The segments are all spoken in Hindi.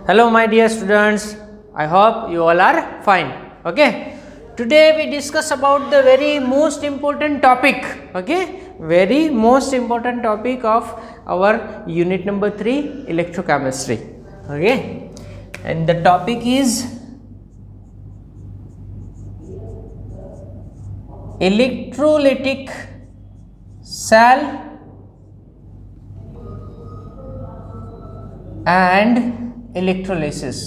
Hello my dear students, I hope you all are fine. Okay, today we discuss about the very most important topic, very most important topic of our unit number 3 electrochemistry. Okay, and the topic is electrolytic cell and electrolysis.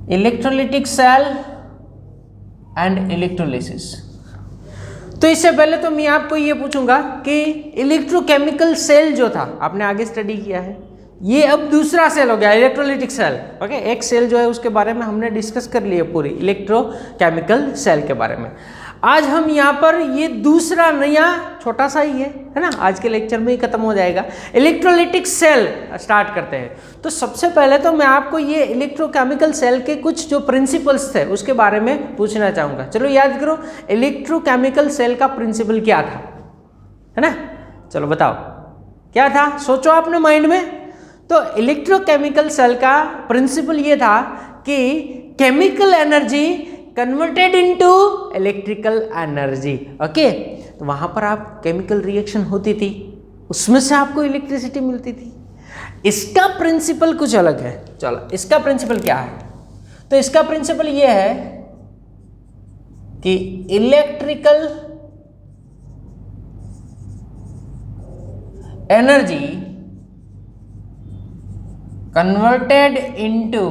Electrolytic cell and electrolysis. तो इससे पहले तो मैं आपको ये पूछूंगा कि इलेक्ट्रोकेमिकल सेल जो था आपने आगे स्टडी किया है, ये अब दूसरा सेल हो गया इलेक्ट्रोलिटिक सेल। ओके, एक सेल जो है उसके बारे में हमने डिस्कस कर लिया पूरी इलेक्ट्रोकेमिकल सेल के बारे में। आज हम यहाँ पर ये दूसरा नया छोटा सा ही है ना, आज के लेक्चर में ही खत्म हो जाएगा। इलेक्ट्रोलिटिक सेल स्टार्ट करते हैं। तो सबसे पहले तो मैं आपको ये इलेक्ट्रोकेमिकल सेल के कुछ जो प्रिंसिपल्स थे उसके बारे में पूछना चाहूँगा। चलो याद करो, इलेक्ट्रोकेमिकल सेल का प्रिंसिपल क्या था, है ना? चलो बताओ क्या था, सोचो आपने माइंड में। तो इलेक्ट्रोकेमिकल सेल का प्रिंसिपल ये था कि chemical energy converted into electrical energy. Okay, तो वहां पर आप केमिकल रिएक्शन होती थी, उसमें से आपको इलेक्ट्रिसिटी मिलती थी। इसका प्रिंसिपल कुछ अलग है। चलो इसका प्रिंसिपल क्या है? तो इसका प्रिंसिपल ये है कि electrical energy converted into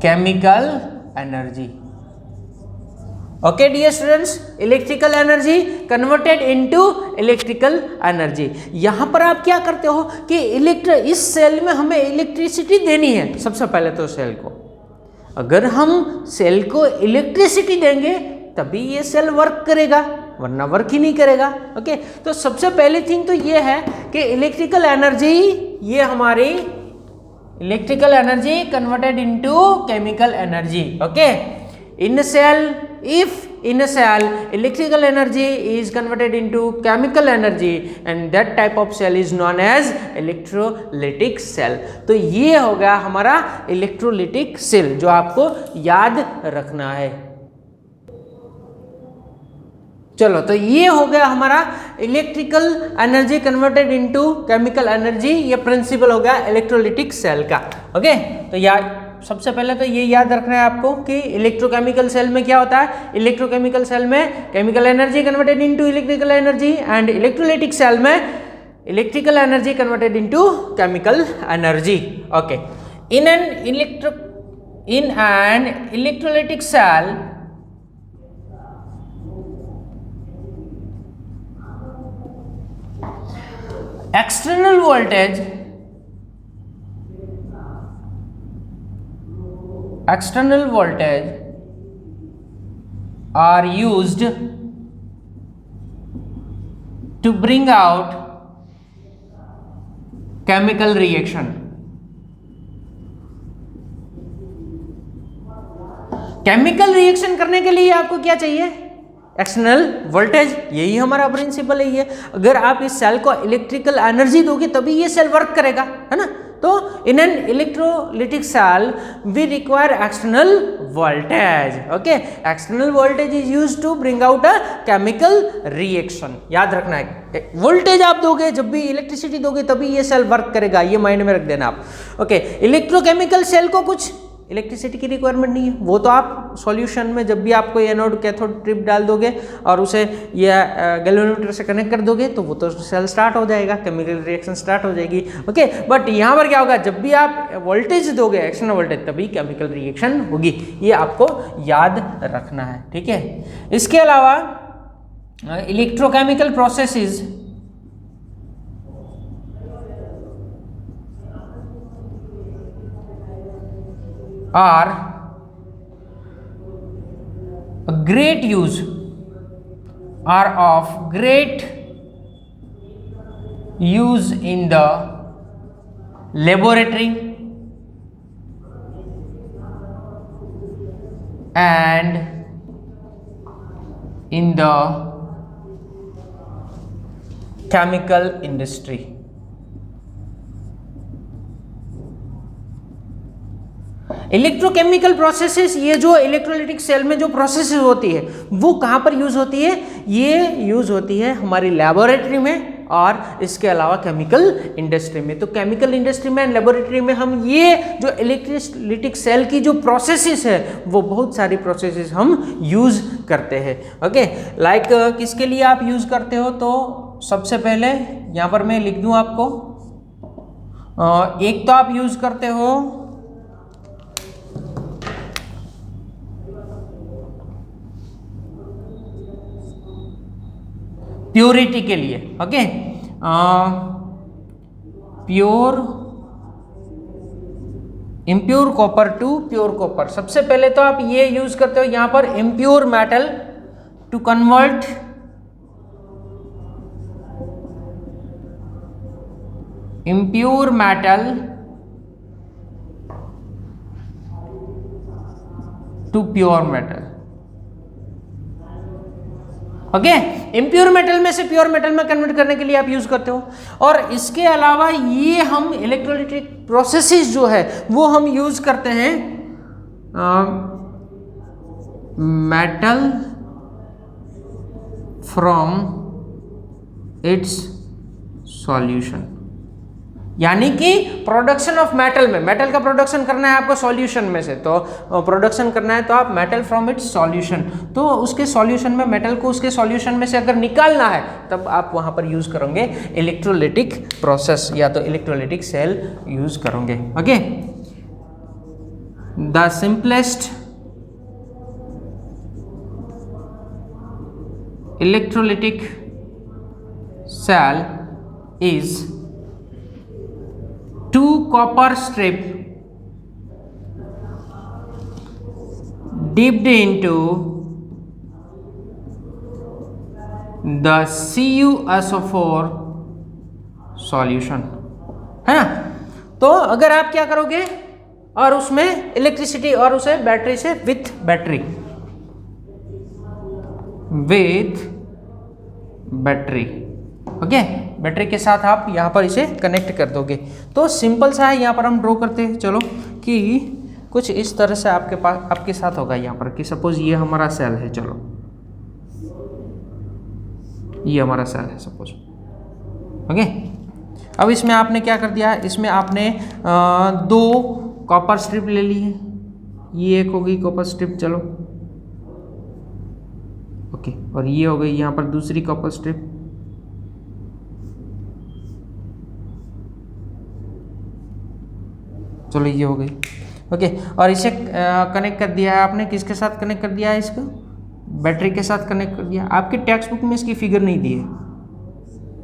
chemical energy. Okay dear students, electrical energy converted into electrical energy. यहां पर आप क्या करते हो कि इस सेल में हमें इलेक्ट्रिसिटी देनी है। सबसे पहले तो सेल को, अगर हम सेल को इलेक्ट्रिसिटी देंगे तभी ये सेल वर्क करेगा, वरना वर्क ही नहीं करेगा। ओके, तो सबसे पहली थिंग तो ये है कि इलेक्ट्रिकल एनर्जी, ये हमारी electrical energy converted into chemical energy. Okay, in a cell, if in a cell electrical energy is converted into chemical energy, and that type of cell is known as electrolytic cell. तो ये हो गया हमारा electrolytic cell जो आपको याद रखना है। चलो, तो ये हो गया हमारा electrical energy converted into chemical energy, ये प्रिंसिपल हो गया इलेक्ट्रोलिटिक सेल का। ओके, तो याद सबसे पहले तो ये याद रखना है आपको कि इलेक्ट्रोकेमिकल सेल में क्या होता है। इलेक्ट्रोकेमिकल सेल में chemical energy converted into electrical energy, and electrolytic cell में electrical energy converted into chemical energy. Okay, in an electrolytic cell external voltage are used to bring out chemical reaction. Chemical reaction करने के लिए आपको क्या चाहिए? External voltage. यही हमारा प्रिंसिपल है ये। अगर आप इस सेल को इलेक्ट्रिकल एनर्जी दोगे तभी ये सेल वर्क करेगा, है ना? तो in an electrolytic cell we require external voltage. Okay, external voltage is used to bring out a chemical reaction. याद रखना है, वोल्टेज आप दोगे, जब भी इलेक्ट्रिसिटी दोगे तभी ये सेल वर्क करेगा, ये माइंड में रख देना आप। ओके, इलेक्ट्रोकेमिकल सेल को कुछ इलेक्ट्रिसिटी की रिक्वायरमेंट नहीं है। वो तो आप सॉल्यूशन में जब भी आप कोई एनोड कैथोड ट्रिप डाल दोगे और उसे ये गैल्वेनोमीटर से कनेक्ट कर दोगे तो वो तो सेल स्टार्ट हो जाएगा, केमिकल रिएक्शन स्टार्ट हो जाएगी। ओके, बट यहाँ पर क्या होगा, जब भी आप वोल्टेज दोगे एक्सटर्नल वोल्टेज तभी केमिकल रिएक्शन होगी। ये आपको याद रखना है, ठीक है। इसके अलावा electrochemical processes are a great use, are of great use in the laboratory and in the chemical industry. Electrochemical processes, ये जो इलेक्ट्रोलाइटिक सेल में जो प्रोसेसेस होती है वो कहाँ पर यूज होती है? ये यूज होती है हमारी लेबोरेटरी में और इसके अलावा केमिकल इंडस्ट्री में। तो केमिकल इंडस्ट्री में एंड लेबोरेटरी में हम ये जो इलेक्ट्रोलाइटिक सेल की जो प्रोसेसेस है वो बहुत सारी प्रोसेसेस हम यूज करते हैं। ओके, लाइक किसके लिए आप यूज करते हो? तो सबसे पहले यहाँ पर मैं लिख दूँ आपको, एक तो आप यूज करते हो प्योरिटी के लिए। Okay, pure impure copper two pure copper. सबसे पहले तो आप ये यूज करते हो यहां पर impure metal to convert impure metal to pure metal. Okay, impure metal में से प्योर मेटल में कन्वर्ट करने के लिए आप यूज करते हो। और इसके अलावा ये हम इलेक्ट्रोलाइटिक प्रोसेसेस जो है वो हम यूज करते हैं मेटल फ्रॉम इट्स सॉल्यूशन, यानी कि प्रोडक्शन ऑफ मेटल में, मेटल का प्रोडक्शन करना है आपको सॉल्यूशन में से, तो प्रोडक्शन करना है तो आप मेटल फ्रॉम इट्स सॉल्यूशन, तो उसके सॉल्यूशन में मेटल को उसके सॉल्यूशन में से अगर निकालना है तब आप वहां पर यूज करोगे इलेक्ट्रोलाइटिक प्रोसेस या तो इलेक्ट्रोलाइटिक सेल यूज करोगे। Okay, the simplest electrolytic cell is 2 copper strip dipped into the CuSO4 solution, है ना। तो अगर आप क्या करोगे और उसमें इलेक्ट्रिसिटी और उसे बैटरी से विथ बैटरी ओके, बैटरी के साथ आप यहाँ पर इसे कनेक्ट कर दोगे। तो सिंपल सा है, यहाँ पर हम ड्रॉ करते हैं चलो कि कुछ इस तरह से आपके पास आपके साथ होगा यहाँ पर कि सपोज ये हमारा सेल है, चलो ये हमारा सेल है सपोज। ओके, अब इसमें आपने क्या कर दिया, इसमें आपने 2 कॉपर स्ट्रिप ले ली है, ये एक हो गई कॉपर स्ट्रिप, चलो ओके, और ये हो गई यहाँ पर दूसरी कॉपर स्ट्रिप। चलो ये हो गई ओके, और इसे कनेक्ट कर दिया है आपने, किसके साथ कनेक्ट कर दिया है? इसको बैटरी के साथ कनेक्ट कर दिया। आपके टेक्स्ट बुक में इसकी फिगर नहीं दी है,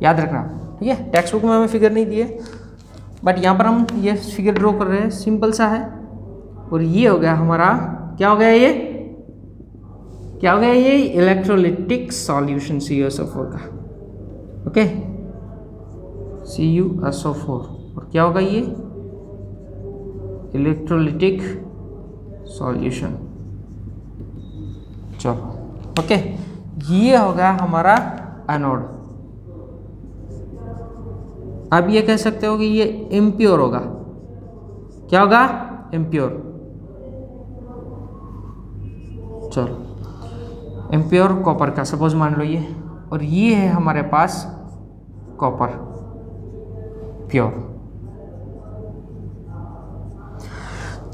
याद रखना, ठीक है। टेक्स्ट बुक में हमें फिगर नहीं दी है, बट यहाँ पर हम ये फिगर ड्रॉ कर रहे हैं, सिंपल सा है। और ये हो गया हमारा, क्या हो गया ये, क्या हो गया ये इलेक्ट्रोलाइटिक सॉल्यूशन CuSO4 का। ओके, CuSO4, और क्या होगा ये इलेक्ट्रोलाइटिक सॉल्यूशन। चलो ओके, ये हो गया हमारा एनोड। अब ये कह सकते हो कि ये इम्प्योर होगा, क्या होगा इम्प्योर। चलो इम्प्योर कॉपर का सपोज मान लो ये, और ये है हमारे पास कॉपर प्योर।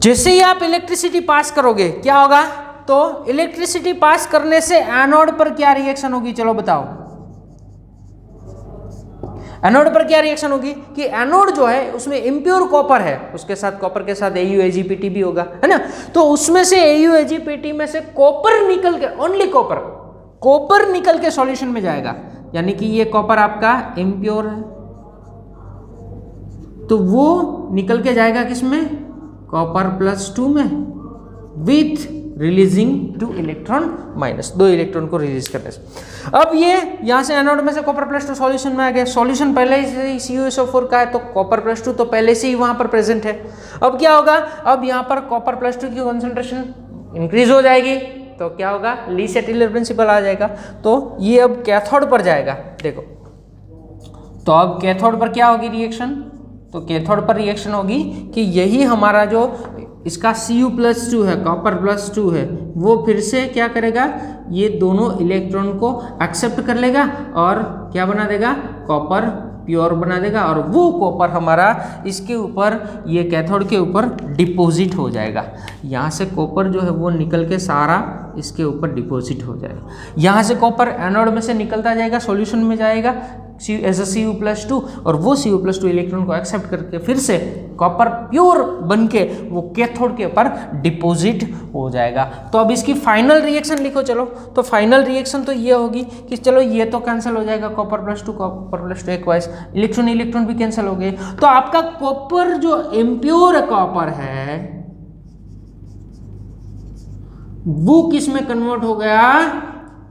जैसे ही आप इलेक्ट्रिसिटी पास करोगे क्या होगा, तो इलेक्ट्रिसिटी पास करने से एनोड पर क्या रिएक्शन होगी, चलो बताओ। एनोड पर क्या रिएक्शन होगी कि एनोड जो है उसमें इम्प्योर कॉपर है, उसके साथ कॉपर के साथ AuAgPt भी होगा, है ना। तो उसमें से AuAgPt में से कॉपर निकल के, ओनली कॉपर निकल के सॉल्यूशन में जाएगा, यानी कि ये कॉपर आपका इम्प्योर है, तो वो निकल के जाएगा किसमें, कॉपर +2 में, with releasing 2 electron minus, 2 electron को रिलीज करने से। अब ये यहाँ से एनोड में से कॉपर +2 सॉल्यूशन में आ गया, सॉल्यूशन पहले से ही CuSO4 का है, तो कॉपर +2 तो पहले से ही वहाँ पर प्रेजेंट है। अब क्या होगा, अब यहाँ पर कॉपर +2 की कॉन्सेंट्रेशन इंक्रीज हो जाएगी, तो क्या होगा, ली सेटिलर प्रिंसिपल आ जाएगा। तो ये अब कैथोड पर जाएगा, देखो तो अब कैथोड पर क्या होगी रिएक्शन? तो कैथोड पर रिएक्शन होगी कि यही हमारा जो इसका Cu+2 है, कॉपर +2 है, वो फिर से क्या करेगा, ये दोनों इलेक्ट्रॉन को एक्सेप्ट कर लेगा और क्या बना देगा, कॉपर प्योर बना देगा, और वो कॉपर हमारा इसके ऊपर, ये कैथोड के ऊपर डिपॉजिट हो जाएगा। यहाँ से कॉपर जो है वो निकल के सारा इसके ऊपर डिपॉजिट हो जाएगा। यहाँ से कॉपर एनोड में से निकलता जाएगा, सॉल्यूशन में जाएगा एज अ Cu+2, और वो Cu+2 इलेक्ट्रॉन को एक्सेप्ट करके फिर से कॉपर प्योर बन के वो कैथोड के ऊपर डिपॉजिट हो जाएगा। तो अब इसकी फाइनल रिएक्शन लिखो चलो। तो फाइनल रिएक्शन तो ये होगी कि चलो ये तो कैंसिल हो जाएगा, कॉपर+2 एक्वाइस, इलेक्ट्रॉन भी कैंसिल हो गए। तो आपका कॉपर जो इम्प्योर कॉपर है वो किस में कन्वर्ट हो गया,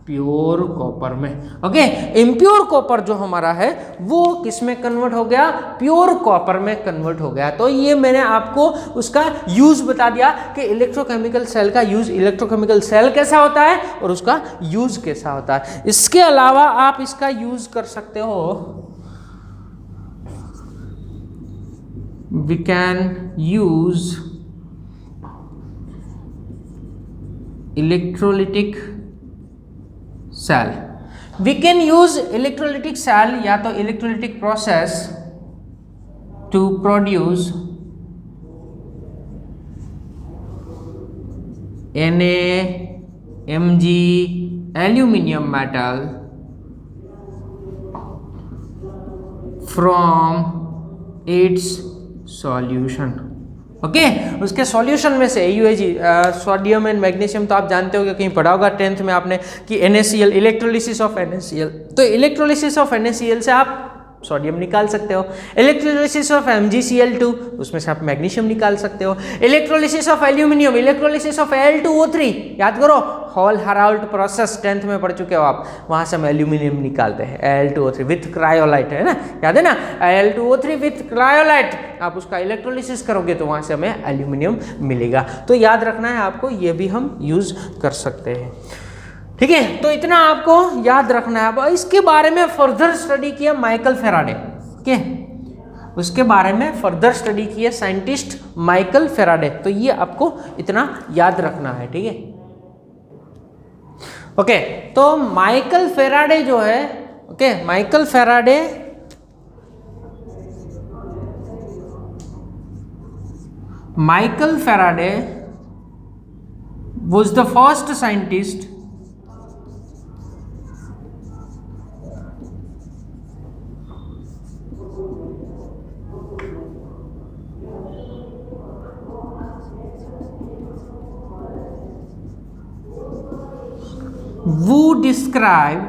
प्योर कॉपर में। ओके, इम्प्योर कॉपर जो हमारा है वो किस में कन्वर्ट हो गया, प्योर कॉपर में कन्वर्ट हो गया। तो ये मैंने आपको उसका यूज बता दिया कि इलेक्ट्रोकेमिकल सेल का यूज, इलेक्ट्रोकेमिकल सेल कैसा होता है और उसका यूज कैसा होता है। इसके अलावा आप इसका यूज कर सकते हो, we can use electrolytic cell. We can use electrolytic cell या तो electrolytic process to produce NaMg aluminium metal from its solution. Okay, उसके सॉल्यूशन में से AuAg, सोडियम एंड मैग्नीशियम, तो आप जानते हो कि कहीं पढ़ा होगा 10th में आपने कि NaCl, इलेक्ट्रोलिसिस ऑफ NaCl। तो इलेक्ट्रोलिसिस ऑफ NaCl से आप सोडियम निकाल सकते हो। इलेक्ट्रोलिसिस ऑफ MgCl2, उसमें से आप मैग्नीशियम निकाल सकते हो। Electrolysis of aluminium, electrolysis of Al2O3, याद करो हॉल हेराल्ड प्रोसेस 10th में पढ़ चुके हो आप, वहां से हम एल्यूमिनियम निकालते हैं Al2O3 विथ क्रायोलाइट, है ना, याद है ना, Al2O3 विथ क्रायोलाइट, आप उसका इलेक्ट्रोलिसिस करोगे तो वहां से हमें एल्यूमिनियम मिलेगा। तो याद रखना है आपको, ये भी हम यूज कर सकते हैं। ठीक है, तो इतना आपको याद रखना है। अब इसके बारे में फर्दर स्टडी किया माइकल फेराडे, ठीक है, उसके बारे में फर्दर स्टडी किया साइंटिस्ट माइकल फेराडे। तो ये आपको इतना याद रखना है, ठीक है। ओके, तो माइकल फेराडे जो है, okay, Michael Faraday was the first scientist who describe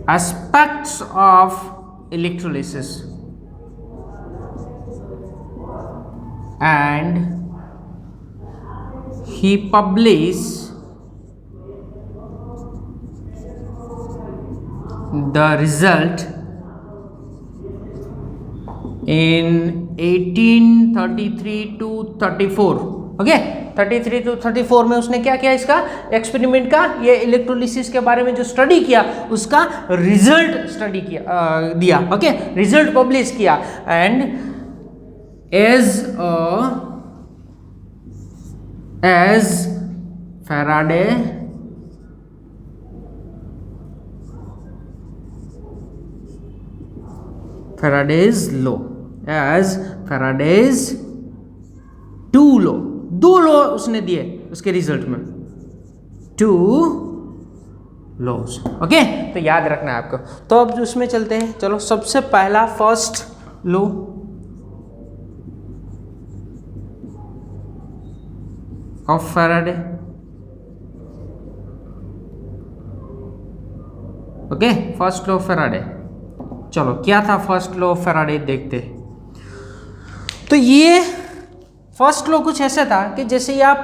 aspects of electrolysis and he published the result in 1833 to 34। Okay, 33 to 34 में उसने क्या किया, इसका एक्सपेरिमेंट का, ये इलेक्ट्रोलिसिस के बारे में जो स्टडी किया उसका रिजल्ट स्टडी किया, दिया। ओके, रिजल्ट पब्लिश किया। And as Faraday's law, as Faraday's two law, दो लॉ उसने दिए उसके रिजल्ट में, टू लॉज। ओके, तो याद रखना है आपको। तो अब उसमें चलते हैं, चलो। सबसे पहला first law, of Faraday. Okay, first law of Faraday. चलो, क्या था फर्स्ट लॉ ऑफ फैराडे, देखते हैं। तो ये फर्स्ट लॉ कुछ ऐसा था कि जैसे ही आप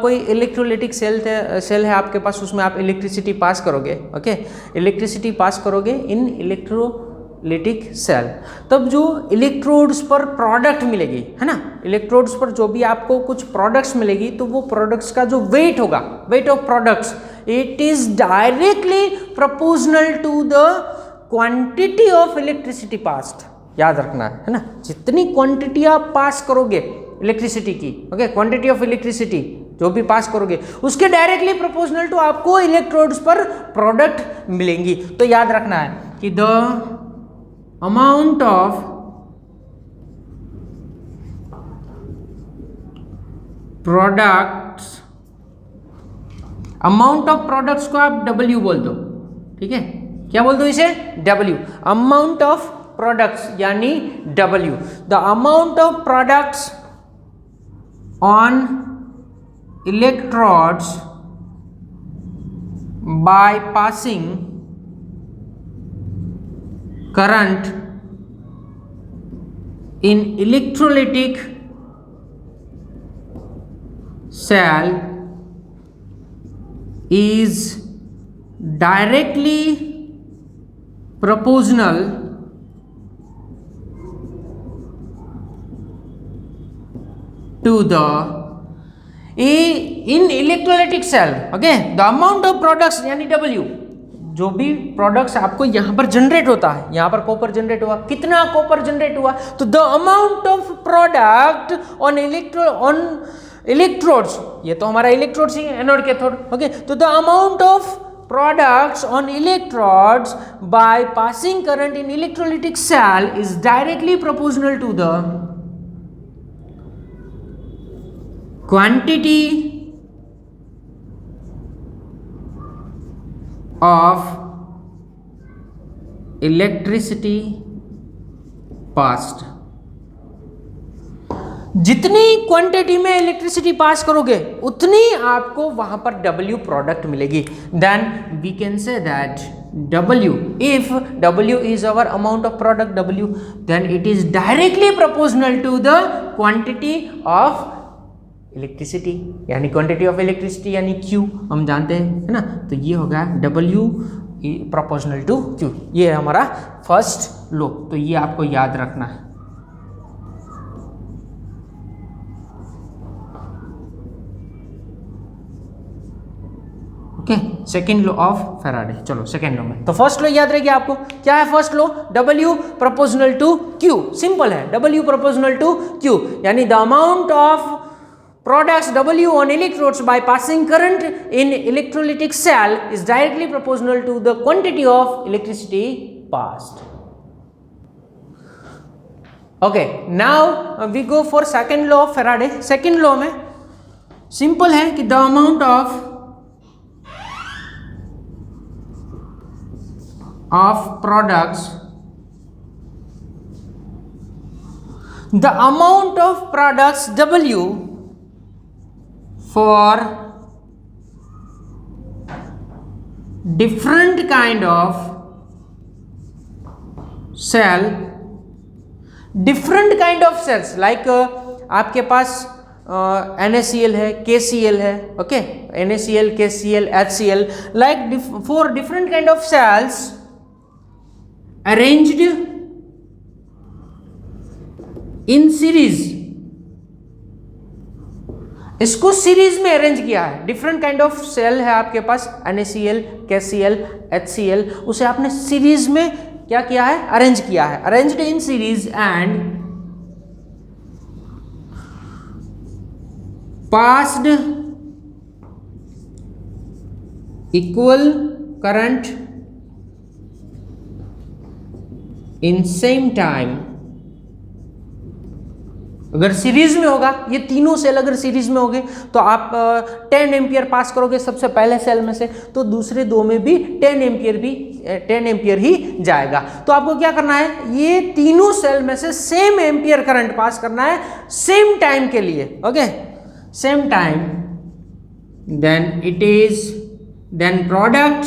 कोई इलेक्ट्रोलिटिक सेल है आपके पास, उसमें आप इलेक्ट्रिसिटी पास करोगे। ओके, इलेक्ट्रिसिटी पास करोगे इन इलेक्ट्रोलिटिक सेल, तब जो इलेक्ट्रोड्स पर प्रोडक्ट मिलेगी, है ना, इलेक्ट्रोड्स पर जो भी आपको कुछ प्रोडक्ट्स मिलेगी, तो वो प्रोडक्ट्स का जो वेट होगा, weight of products, it is directly proportional to the quantity of electricity passed. याद रखना है ना, जितनी क्वांटिटी आप पास करोगे इलेक्ट्रिसिटी की, ओके, क्वांटिटी ऑफ इलेक्ट्रिसिटी जो भी पास करोगे उसके डायरेक्टली प्रोपोर्शनल टू आपको इलेक्ट्रोड्स पर प्रोडक्ट मिलेंगी। तो याद रखना है कि the amount of products, amount of products को आप W बोल दो, ठीक है, क्या बोल दो इसे, W, अमाउंट ऑफ प्रोडक्ट्स यानी W, the amount of products on electrodes by passing current in electrolytic cell is directly proportional to the in electrolytic cell, okay, the amount of products यानी W, जो भी प्रोडक्ट्स आपको यहाँ पर जनरेट होता है, यहाँ पर कॉपर जनरेट हुआ, कितना कॉपर जनरेट हुआ, तो the amount of product on electrodes, ये तो हमारा इलेक्ट्रोड्स ही है, एनोड कैथोड, ओके, तो the amount of products on electrodes by passing current in electrolytic cell is directly proportional to the quantity of electricity passed, जितनी क्वांटिटी में इलेक्ट्रिसिटी पास करोगे उतनी आपको वहां पर W प्रोडक्ट मिलेगी। Then we can say that W, if W is our amount of product W, then it is directly proportional to the quantity of electricity, यानी क्वांटिटी ऑफ इलेक्ट्रिसिटी यानी Q हम जानते हैं, है ना, तो ये होगा W प्रोपोर्शनल टू Q, ये है हमारा फर्स्ट लॉ, तो ये आपको याद रखना है। Okay, second law of Faraday, चलो सेकेंड लॉ में, तो फर्स्ट लॉ याद रहेगी आपको, क्या है first law, W proportional to Q, simple है, W प्रोपोर्शनल टू Q, यानी the amount of products W on electrodes by passing current in electrolytic cell is directly proportional to the quantity of electricity passed. Okay, now we go for second law of Faraday. Second law में simple है कि the amount of products, the amount of products W for different kind of cell, different kind of cells like आपके पास NaCl है, KCl है, okay, NaCl, KCl, HCl, like for different kind of cells arranged in series, इसको सीरीज में अरेंज किया है, डिफरेंट काइंड ऑफ सेल है आपके पास, NaCl, KCl, HCl, उसे आपने सीरीज में क्या किया है, अरेंज किया है, arranged in series and passed equal current in same time. अगर सीरीज में होगा, ये तीनों सेल अगर सीरीज में होंगे तो आप 10 एम्पियर पास करोगे सबसे पहले सेल में से, तो दूसरे दो में भी 10 एम्पियर ही जाएगा। तो आपको क्या करना है, ये तीनों सेल में से सेम एम्पियर करंट पास करना है सेम टाइम के लिए, okay, same time, then product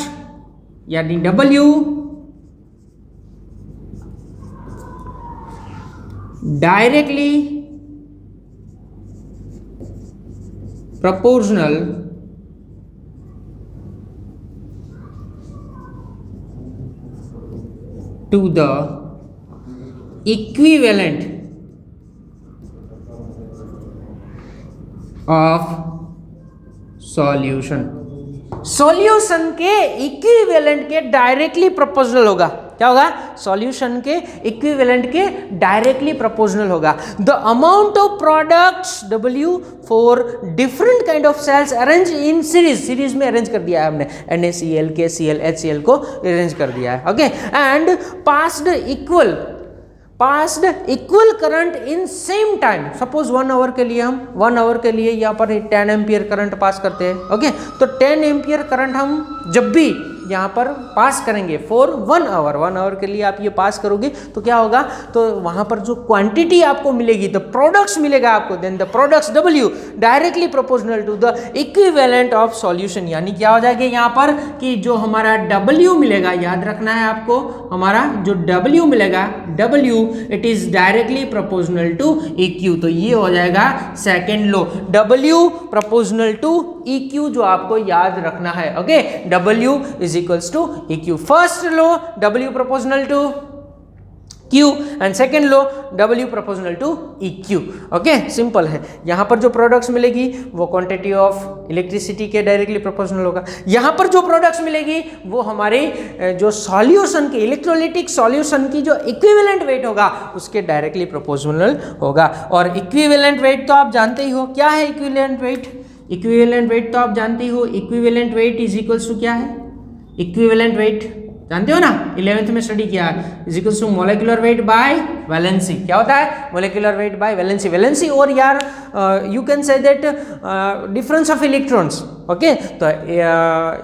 यानी W directly proportional to the equivalent of solution, solution के इक्विवेलेंट के डायरेक्टली प्रोपोर्शनल होगा। क्या होगा? सॉल्यूशन के इक्विवेलेंट के डायरेक्टली प्रोपोर्शनल होगा। The amount of products W for different kind of cells arrange in series, series में अरेंज कर दिया है हमने, NaCl, KCl, HCl को अरेंज कर दिया है। Okay, and passed equal current in same time. Suppose 1 our के लिए हम 1 आवर के लिए यहाँ पर 10 एम्पियर करंट पास करते हैं। ओके, तो 10 एम्पियर करंट हम जब भी यहाँ पर पास करेंगे फॉर 1 आवर, 1 आवर के लिए आप ये पास करोगे तो क्या होगा, तो वहाँ पर जो क्वांटिटी आपको मिलेगी, द प्रोडक्ट्स मिलेगा आपको, then the products W directly proportional to the equivalent of solution. यानी क्या हो जाएगा यहाँ पर कि जो हमारा W मिलेगा, याद रखना है आपको, हमारा जो W मिलेगा, W it is directly proportional to EQ। तो ये हो जाएगा second law, W proportional to EQ, जो आपको याद रखना है। Okay, W is equals to EQ. First law W proportional to Q and second law W proportional to EQ. Okay, simple है। यहाँ पर जो प्रोडक्ट्स मिलेगी वो क्वांटिटी ऑफ इलेक्ट्रिसिटी के डायरेक्टली प्रोपोर्शनल होगा। यहाँ पर जो प्रोडक्ट्स मिलेगी वो हमारे जो सॉल्यूशन की, इलेक्ट्रोलिटिक सॉल्यूशन की जो इक्विवेलेंट वेट होगा उसके डायरेक्टली प्रोपोर्शनल होगा। और इक्विवेलेंट वेट तो आप जानते ही हो, क्या है इक्विवेलेंट वेट? इक्विवेलेंट वेट तो आप जानते ही हो, equivalent weight is equals to क्या है? इक्विवेलेंट वेट जानते हो ना, 11th में स्टडी किया, is equals to molecular weight by valency. क्या होता है? Molecular weight by valency. Valency और यार you can say that difference of electrons. Okay, तो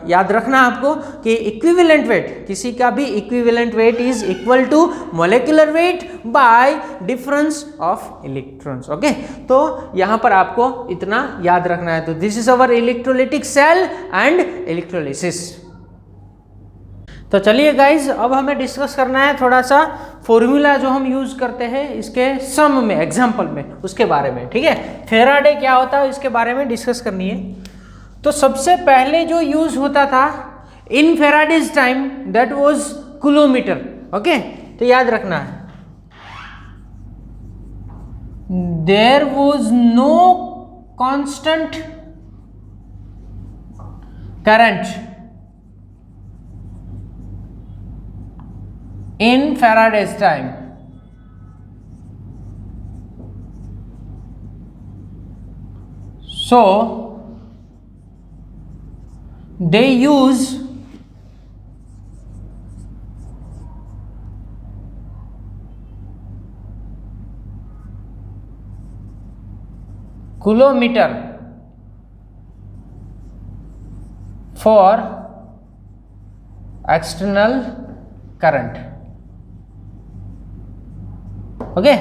याद रखना आपको कि इक्विवेलेंट वेट, किसी का भी equivalent weight is equal to molecular weight by difference of electrons. Okay, तो यहाँ पर आपको इतना याद रखना है। तो this is our electrolytic cell and electrolysis. तो चलिए गाइज, अब हमें डिस्कस करना है थोड़ा सा फॉर्मूला जो हम यूज करते हैं इसके सम में, एग्जाम्पल में, उसके बारे में। ठीक है, फेराडे क्या होता है इसके बारे में डिस्कस करनी है। तो सबसे पहले जो यूज होता था in Faraday's time, that was kilometre. Okay, तो याद रखना है, there was no constant current in Faraday's time. So they use kilometer for external current। Okay,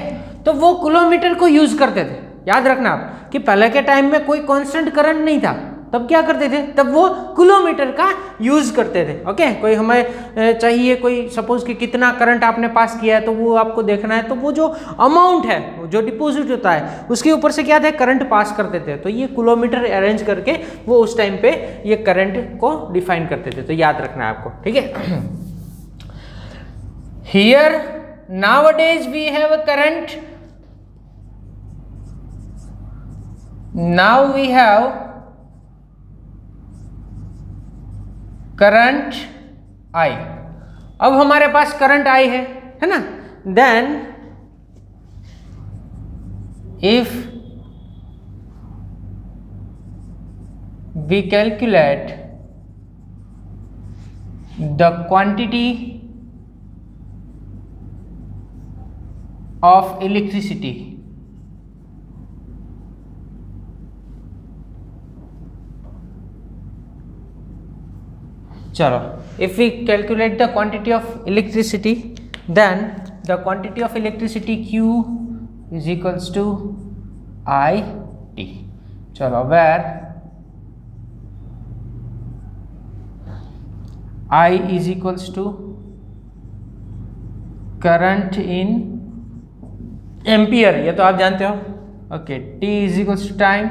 तो वो किलोमीटर को यूज करते थे। याद रखना आप कि पहले के टाइम में कोई कांस्टेंट करंट नहीं था, तब क्या करते थे, तब वो किलोमीटर का यूज करते थे। ओके, कोई हमें चाहिए, कोई सपोज कि कितना करंट आपने पास किया है तो वो आपको देखना है, तो वो जो अमाउंट है, जो डिपॉजिट होता है उसके ऊपर से क्या थे, करंट पास करते थे। तो ये किलोमीटर अरेंज करके वो उस टाइम पे ये करंट को डिफाइन करते थे। तो याद रखना है आपको। ठीक है, here nowadays we have a current, now we have current I। अब हमारे पास करंट I है ना, then if we calculate the quantity of electricity, चलो, if we calculate the quantity of electricity, then the quantity of electricity Q is equals to IT। चलो, where I is equals to current in ampere, ये तो आप जानते हो। Okay, T is equals to time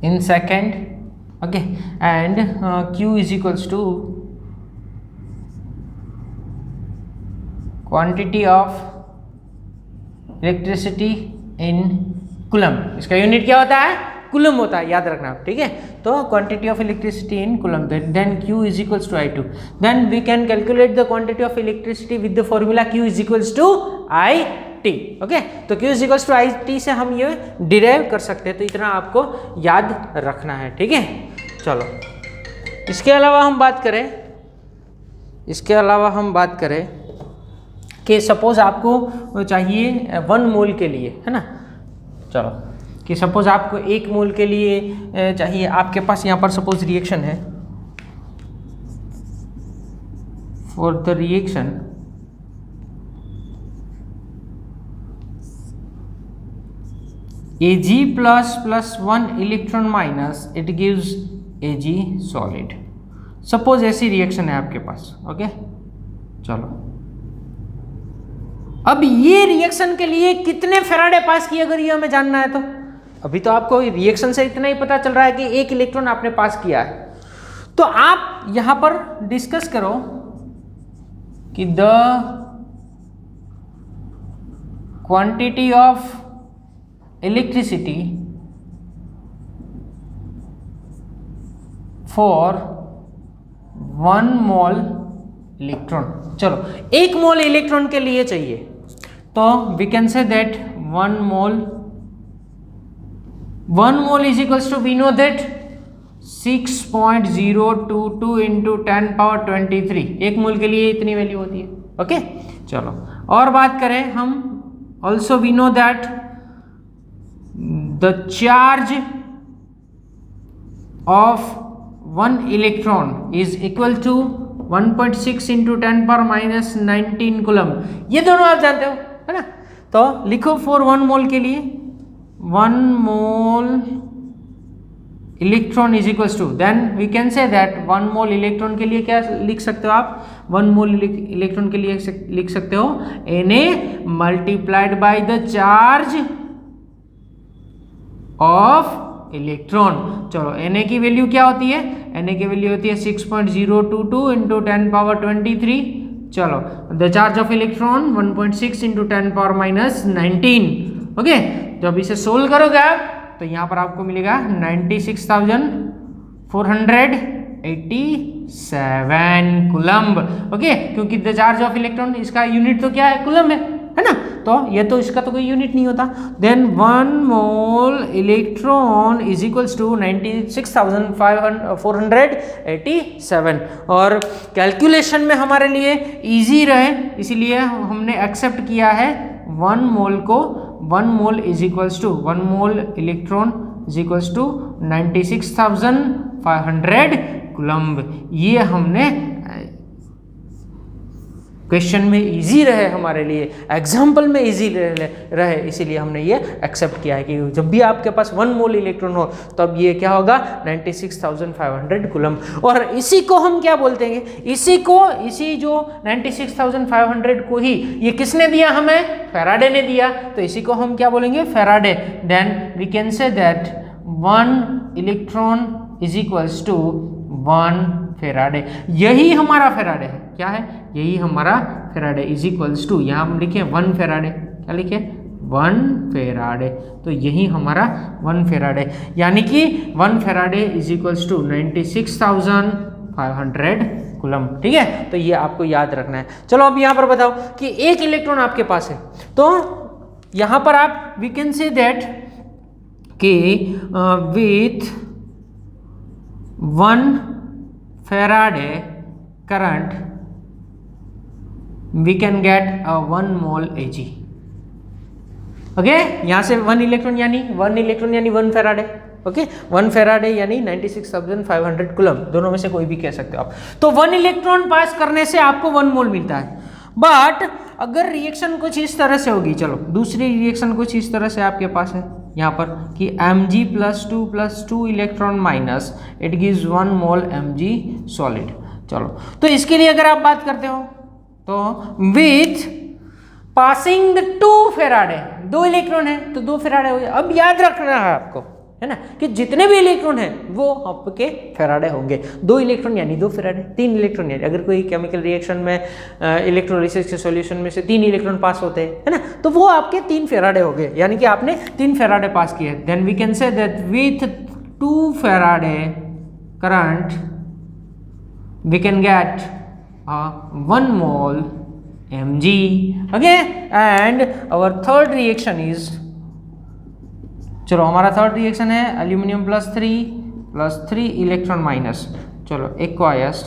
in second. Okay, and Q is equals to quantity of electricity in coulomb, इसका यूनिट क्या होता है, कूलम होता है, याद रखना, ठीक है। तो quantity of electricity in coulomb, then Q is equals to I2, then we can calculate the quantity of electricity with the formula Q is equals to IT, okay. तो Q is equals to IT से हम ये डिराइव कर सकते हैं, तो इतना आपको याद रखना है, ठीक है। चलो इसके अलावा हम बात करें कि सपोज आपको चाहिए 1 मोल के लिए, है ना, चलो कि सपोज आपको 1 मोल के लिए चाहिए, आपके पास यहाँ पर सपोज रिएक्शन है, for the reaction Ag plus 1 electron minus it gives Ag solid. Suppose ऐसी रिएक्शन है आपके पास, ओके। चलो अब ये रिएक्शन के लिए कितने फेराडे पास किए, अगर ये हमें जानना है तो अभी तो आपको रिएक्शन से इतना ही पता चल रहा है कि 1 इलेक्ट्रॉन आपने पास किया है, तो आप यहां पर डिस्कस करो कि the quantity of electricity for 1 mole electron. चलो 1 मोल इलेक्ट्रॉन के लिए चाहिए, तो we can say that 1 mole is equals to, we know that 6.022 into 10 power 23, 1 mole के लिए इतनी वैल्यू होती है, ओके। चलो और बात करें हम, also we know that the charge of 1 electron is equal to 1.6 into 10 power minus 19 coulomb, ये दोनों आप जानते हो, है ना। तो लिखो फॉर 1 मोल के लिए 1 mole electron is equals to, then we can say that 1 mole electron के लिए क्या लिख सकते हो आप, 1 मोल इलेक्ट्रॉन के लिए लिख सकते हो Na multiplied by the charge of electron. चलो Na की वैल्यू क्या होती है, Na की वैल्यू होती है 6.022 इंटू 10 पावर 23। चलो the charge of electron 1.6 into 10 power minus 19, okay. जब इसे सोल्व करोगे आप तो यहाँ पर आपको मिलेगा 96,487 कूलम्ब, ओके, क्योंकि द चार्ज ऑफ इलेक्ट्रॉन इसका यूनिट तो क्या है, कूलम्ब है ना, तो ये तो इसका तो कोई यूनिट नहीं होता। Then 1 mole electron is equals to 96,487, और कैलकुलेशन में हमारे लिए इजी रहे इसलिए हमने एक्सेप्ट किया है 1 मोल को, 1 mole is equals to 1 mole electron is equals to 96,500 coulomb. ये हमने क्वेश्चन में इजी रहे हमारे लिए, एग्जाम्पल में इजी रहे, इसीलिए हमने ये एक्सेप्ट किया है कि जब भी आपके पास 1 मोल इलेक्ट्रॉन हो तब ये क्या होगा 96,500 कूलम्ब। और इसी को हम क्या बोलते हैं, इसी जो 96,500 को ही ये किसने दिया हमें, फैराडे ने दिया, तो इसी को हम क्या बोलेंगे, Faraday. Then we can say that 1 electron is equals to 1 Faraday, यही हमारा फैराडे है, क्या है, यही हमारा फैराडे इज इक्वल्स टू, यहाँ हम लिखे 1 फैराडे, क्या लिखे 1 फैराडे, तो यही हमारा 1 फैराडे, यानी कि 1 Faraday is equals to 96,500 coulomb, ठीक है। तो ये आपको याद रखना है। चलो अब यहाँ पर बताओ कि 1 इलेक्ट्रॉन आपके पास है, तो यहाँ पर आप वी कैन से दैट कि with 1 Faraday current we can get a 1 mole Ag, okay. यहां से 1 इलेक्ट्रॉन यानी 1 फैराडे, ओके, 1 फैराडे यानी 96,500 कूलम्ब, दोनों में से कोई भी कह सकते हो आप। तो 1 इलेक्ट्रॉन पास करने से आपको 1 मोल मिलता है, बट अगर रिएक्शन कुछ इस तरह से होगी, चलो दूसरी रिएक्शन कुछ इस तरह से आपके पास है यहाँ पर कि Mg+2 electron minus it gives 1 mole Mg solid. चलो तो इसके लिए अगर आप बात करते हो तो with passing the 2 Faraday, 2 electron है तो 2 फैराडे हो गया। अब याद रखना है आपको, है ना, कि जितने भी इलेक्ट्रॉन हैं वो आपके फेराडे होंगे। 2 इलेक्ट्रॉन यानी 2 फेराडे, 3 इलेक्ट्रॉन यानी अगर कोई केमिकल रिएक्शन में इलेक्ट्रोलिसिस के सॉल्यूशन में से 3 इलेक्ट्रॉन पास होते हैं, है ना, तो वो आपके 3 फेराडे हो गए, यानी कि आपने 3 फेराडे पास किए। Then we can say that with 2 Faraday current we can get 1 mole Mg, okay, and our third reaction is, चलो हमारा थर्ड रिएक्शन है एल्यूमिनियम +3 इलेक्ट्रॉन माइनस, चलो एक्वायस,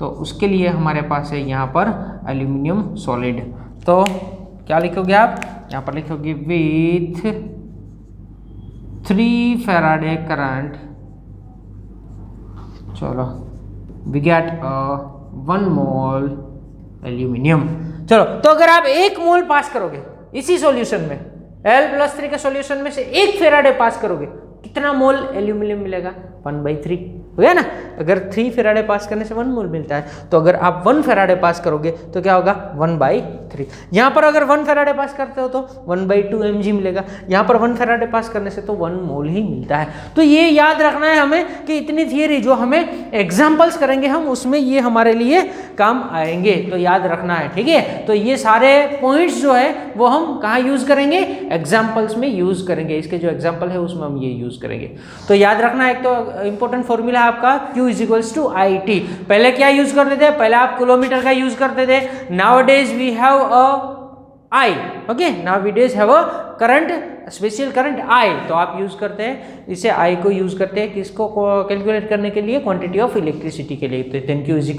तो उसके लिए हमारे पास है यहाँ पर एल्यूमिनियम सॉलिड। तो क्या लिखोगे आप यहाँ पर, लिखोगे विथ 3 फेराडे करंट, चलो वी गेट 1 मोल एल्यूमिनियम। चलो तो अगर आप 1 मोल पास करोगे इसी सॉल्यूशन में, L+3 के सॉल्यूशन में से 1 फेराडे पास करोगे, कितना मोल एल्यूमिनियम मिलेगा? 1/3 हो गया ना। अगर 3 फेराडे पास करने से 1 मोल मिलता है, तो अगर आप 1 फेराडे पास करोगे तो क्या होगा? 1/3। यहाँ पर अगर 1 फेराडे पास करते हो तो 1/2 mg मिलेगा। यहाँ पर 1 फेराडे पास करने से तो 1 मोल ही मिलता है। तो ये याद रखना है हमें कि इतनी थियरी जो हमें एग्जाम्पल्स करेंगे हम, उसमें ये हमारे लिए काम आएंगे, तो याद रखना है, ठीक है। तो ये सारे पॉइंट्स जो है वो हम कहाँ यूज करेंगे? एग्जाम्पल्स में यूज करेंगे। इसके जो एग्जाम्पल है उसमें हम ये यूज करेंगे। तो याद रखना, एक तो इंपॉर्टेंट फॉर्मूला है आपका Q = IT। पहले क्या यूज करते थे? पहले आप किलोमीटर का यूज करते थे। Nowadays we have a I, okay, nowadays have a current, special current I, तो आप यूज करते हैं इसे, I को यूज करते हैं किसको कैलकुलेट करने के लिए? क्वांटिटी ऑफ इलेक्ट्रिसिटी के लिए। तो देन Q =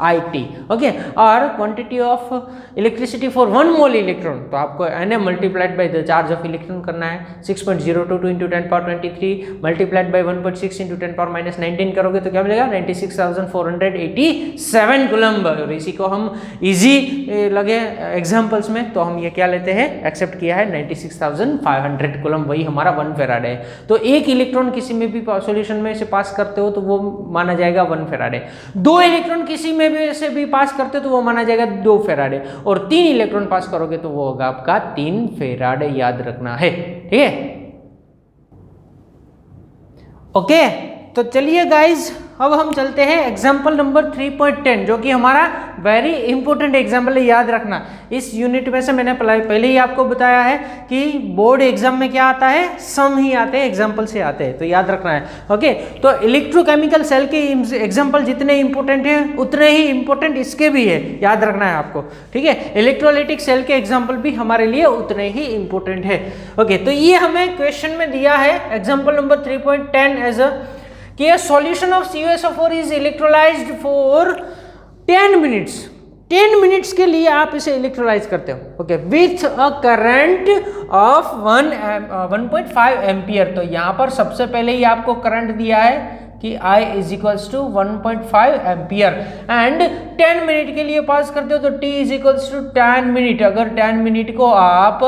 IT, ओके। और quantity of electricity for 1 mole electron, तो आपको Na multiplied by the charge of electron करना है। 6.022 × 10⁻23 मल्टीप्लाइड बाय 1.6 × 10⁻19 करोगे तो क्या मिलेगा? 96,487 कूलम्ब। और इसी को हम इजी लगे एग्जाम्पल्स में, तो हम ये क्या लेते हैं? एक्सेप्ट किया है 96,500 कूलम्ब, वही हमारा 1 फेराडे है। तो 1 इलेक्ट्रॉन किसी में भी सॉल्यूशन में से पास करते हो तो वो माना जाएगा 1 फेराडे। 2 इलेक्ट्रॉन किसी में भी से भी पास करते हो तो वो माना जाएगा 2 फेराडे। और 3 इलेक्ट्रॉन पास करोगे तो वो होगा आपका 3 फेराडे, याद रखना है, ठीक है। ओके, तो चलिए गाइज अब हम चलते हैं एग्जाम्पल नंबर 3.10, जो कि हमारा वेरी इंपॉर्टेंट एग्जाम्पल है, याद रखना। इस यूनिट में से मैंने पहले ही आपको बताया है कि बोर्ड एग्जाम में क्या आता है? सम ही आते हैं, एग्जाम्पल से आते हैं, तो याद रखना है। ओके, तो इलेक्ट्रोकेमिकल सेल के एग्जाम्पल जितने इंपॉर्टेंट है उतने ही इंपॉर्टेंट इसके भी है, याद रखना है आपको, ठीक है। इलेक्ट्रोलाइटिक सेल के एग्जाम्पल भी हमारे लिए उतने ही इंपॉर्टेंट है। ओके, तो ये हमें क्वेश्चन में दिया है एग्जाम्पल नंबर 3.10 एज अ कि a solution of CuSO4 is electrolyzed for 10 minutes। 10 minutes के लिए आप इसे इलेक्ट्रोलाइज करते हो, okay, with a current of 1.5 ampere. तो यहाँ पर सबसे पहले ही आपको करंट दिया है कि I = 1.5 एम्पियर एंड 10 मिनट के लिए पास करते हो तो T = 10 मिनट। अगर 10 मिनट को आप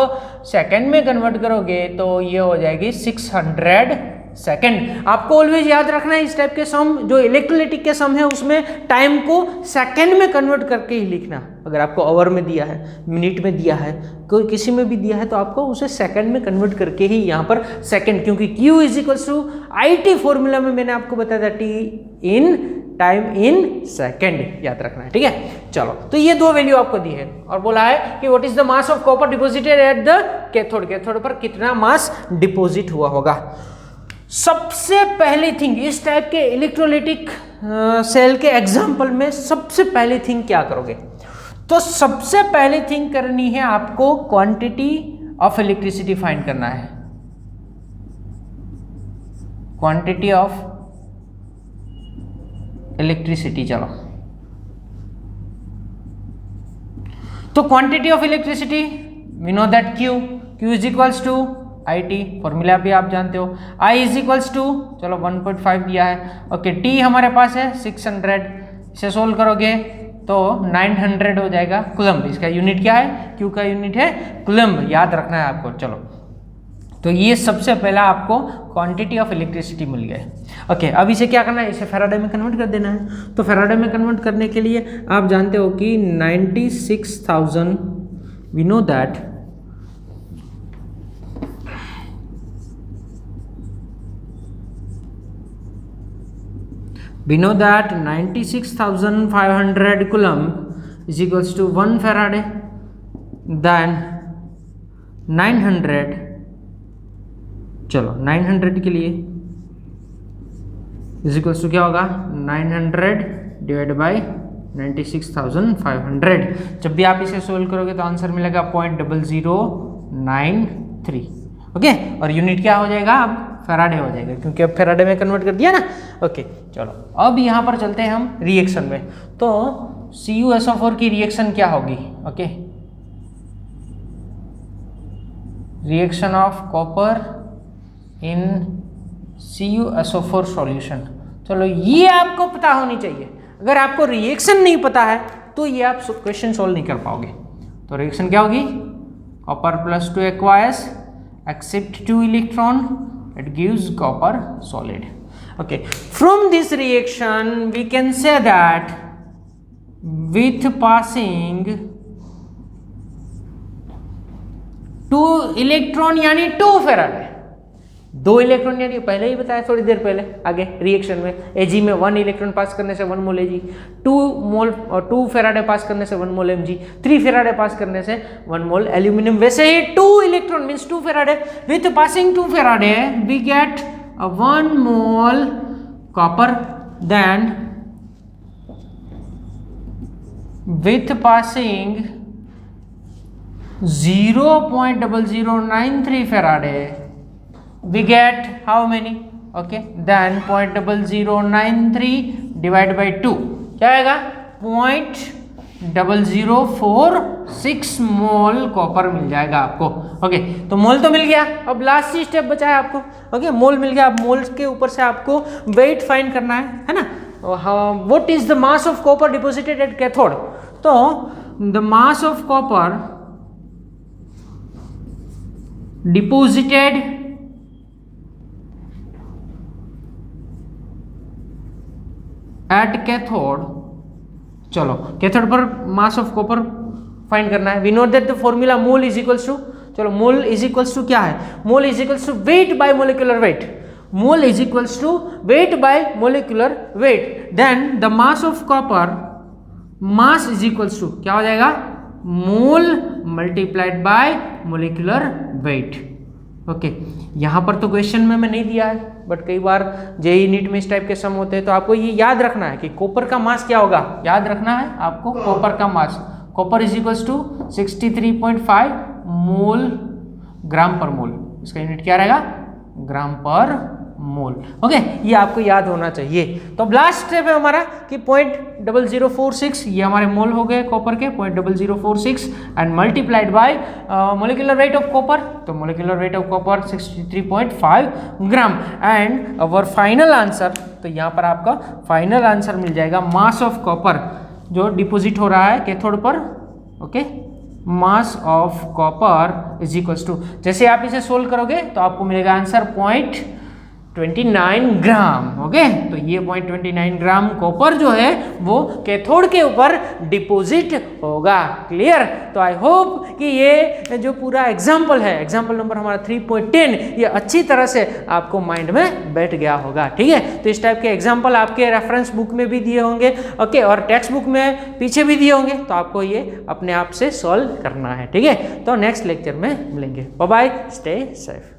सेकेंड में कन्वर्ट करोगे तो ये हो जाएगी 600 सेकेंड। आपको ऑलवेज याद रखना है इस टाइप के सम, जो इलेक्ट्रोलाइटिक के सम है उसमें टाइम को सेकंड में कन्वर्ट करके ही लिखना। अगर आपको आवर में दिया है, मिनट में दिया है, कोई किसी में भी दिया है तो आपको उसे सेकंड में कन्वर्ट करके ही यहाँ पर सेकंड, क्योंकि Q = IT फॉर्मूला में मैंने आपको बताया था T in time in second, याद रखना है, ठीक है। चलो, तो ये 2 वैल्यू आपको दी है और बोला है कि what is the mass of copper deposited at the cathode. Cathode पर कितना मास डिपॉजिट हुआ होगा। सबसे पहली थिंग इस टाइप के इलेक्ट्रोलाइटिक सेल के एग्जाम्पल में सबसे पहली थिंग क्या करोगे? तो सबसे पहली थिंग करनी है आपको क्वांटिटी ऑफ इलेक्ट्रिसिटी फाइंड करना है। क्वांटिटी ऑफ इलेक्ट्रिसिटी, चलो, तो quantity of electricity we know that Q = IT, formula भी आप जानते हो। I = चलो 1.5 दिया है, ओके। T हमारे पास है 600, इसे सोल्व करोगे तो 900 हो जाएगा कूलम्ब। इसका यूनिट क्या है? Q का यूनिट है कूलम्ब, याद रखना है आपको। चलो, तो ये सबसे पहला आपको क्वांटिटी ऑफ इलेक्ट्रिसिटी मिल गया है, ओके। अब इसे क्या करना है? इसे फेराडे में कन्वर्ट कर देना है। तो फेराडे में कन्वर्ट करने के लिए आप जानते हो कि 96,000 we know that We know that 96,500 coulomb is equals to 1 Faraday. Then 900, चलो 900 के लिए इज इक्वल्स टू क्या होगा 900 डिवाइड बाई 96,500। जब भी आप इसे सोल्व करोगे तो आंसर मिलेगा 0.0093। ओके, और यूनिट क्या हो जाएगा अब फेराडे हो जाएगा, क्योंकि अब फेराडे में कन्वर्ट कर दिया ना। ओके चलो अब यहाँ पर चलते हैं हम रिएक्शन में। तो CuSO4 की रिएक्शन क्या होगी? Okay, reaction of copper in CuSO4 solution. चलो ये आपको पता होनी चाहिए। अगर आपको रिएक्शन नहीं पता है तो ये आप क्वेश्चन सॉल्व नहीं कर पाओगे। तो रिएक्शन क्या होगी? Copper plus 2 acquires accept 2 electron, it gives copper solid. Okay, from this reaction we can say that with passing 2 electron यानी 2 Faraday, 2 इलेक्ट्रॉन यानी पहले ही बताया थोड़ी देर पहले आगे रिएक्शन में, Ag में 1 इलेक्ट्रॉन पास करने से 1 मोल Ag, 2 फेराडे पास करने से 1 मोल Mg, 3 फेराडे पास करने से 1 मोल एल्यूमिनियम। वैसे ही 2 electron means 2 Faraday, with passing 2 Faraday we get 1 mole copper, then with passing 0.0093 Faraday we get how many? Okay, then 0.0093 divided by 2 क्या आएगा? 0.0046 मोल कॉपर मिल जाएगा आपको। ओके, तो मोल तो मिल गया, अब लास्ट स्टेप बचा है आपको। ओके, मोल मिल गया, अब मोल के ऊपर से आपको वेट फाइंड करना है ना। What is the mass of copper deposited at cathode? तो the mass of copper deposited at cathode, चलो कैथोड पर मास ऑफ कॉपर फाइंड करना है। We know that the formula mole is equals to, चलो मोल इज इक्वल्स टू क्या है? Mole is equals to weight by molecular weight. Mole is equals to weight by molecular weight. Then the mass of copper, mass is equals to क्या हो जाएगा? Mole multiplied by molecular weight. Okay, यहाँ पर तो क्वेश्चन में नहीं दिया है, बट कई बार जेईई नीट में इस टाइप के सम होते हैं, तो आपको ये याद रखना है कि कॉपर का मास क्या होगा। याद रखना है आपको कॉपर का मास, कॉपर इज इक्वल्स टू 63.5 मोल ग्राम पर मोल। इसका यूनिट क्या रहेगा? ग्राम पर मोल। ओके, ये आपको याद होना चाहिए। तो अब लास्ट स्टेप है हमारा कि 0.0046, ये हमारे मोल हो गए कॉपर के 0.0046 and multiplied by molecular weight of copper. तो molecular weight of copper 63.5 gram and our final answer. तो यहाँ पर आपका फाइनल आंसर मिल जाएगा मास ऑफ कॉपर जो डिपोजिट हो रहा है कैथोड पर। Okay, mass of copper is equals to, जैसे आप इसे सोल्व करोगे तो आपको मिलेगा आंसर 0.29 ग्राम। ओके, तो ये 0.29 ग्राम कॉपर जो है वो कैथोड के ऊपर डिपोजिट होगा। क्लियर? तो आई होप कि ये जो पूरा एग्जाम्पल है, एग्जाम्पल नंबर हमारा 3.10, ये अच्छी तरह से आपको माइंड में बैठ गया होगा। ठीक है, तो इस टाइप के एग्जाम्पल आपके रेफरेंस बुक में भी दिए होंगे। ओके, और टेक्स्ट बुक में पीछे भी दिए होंगे, तो आपको ये अपने आप से सॉल्व करना है। ठीक है, तो नेक्स्ट लेक्चर में मिलेंगे। Bye bye, stay safe.